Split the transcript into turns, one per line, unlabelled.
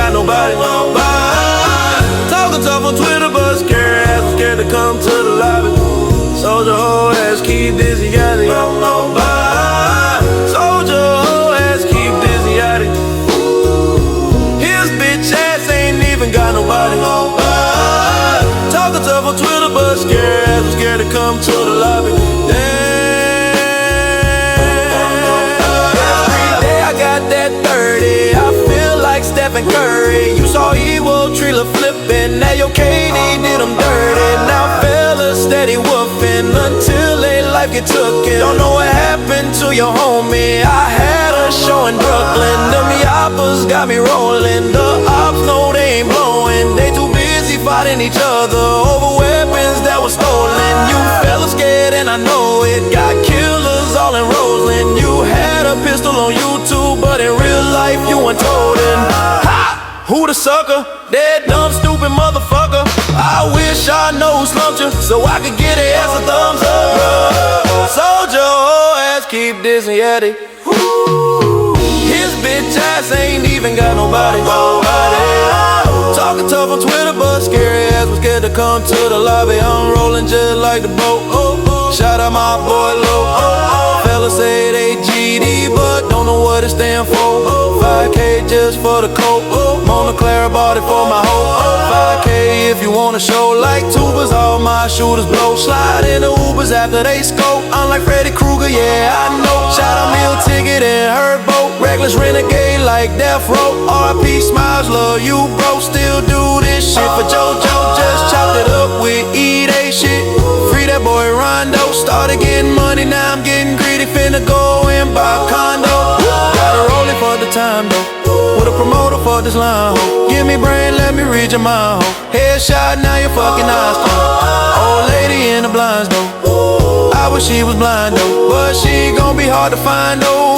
got nobody. Talking tough on Twitter, but scared to come to the lobby. Soldier hoe ass keep dizzy at it. Soldier hoe ass keep dizzy at it. His bitch ass ain't even got nobody. Talking tough on Twitter, but scared to come to the lobby. Stephen Curry, you saw evil Trilla flipping. Now your KD did them dirty. Now fellas steady woofing until they life get tooken. Don't know what happened to your homie. I had a show in Brooklyn. Them yappers got me rolling. The ops know they ain't blowing. They too busy fighting each other over weapons that were stolen. You fellas scared and I know it. Got killers all in Roseland. You had a pistol on YouTube, but in real life you weren't told it. Who the sucker? That dumb, stupid motherfucker. I wish I know who slumped you, so I could get it as a thumbs up. Soldier hoe ass keep dizzy at it. His bitch ass ain't even got nobody. Talking tough on Twitter, but scary ass was scared to come to the lobby. I'm rolling just like the boat. Shout out my boy Low. Fellas say they GD, but don't know what it stand for. 5K just for the coat. Mona Clara bought it for my hoe. 5K if you want a show like tubers. All my shooters blow. Slide in the Ubers after they scope. I'm like Freddy Krueger, yeah I know. Shout out Meal Ticket and her boat. Recklezz renegade like Death Row. RP Smiles, love you bro. Still do this shit for JoJo. Just chopped it up with E-Day shit. Free that boy Rondo. Started getting money, now I'm getting greedy. Finna go and buy a condo. Gotta roll it for the time though. With a promoter for this line, ho. Give me brain, let me read your mind, ho. Headshot, now your fucking eyes closed. Old lady in the blinds though. I wish she was blind though, but she gon' be hard to find though.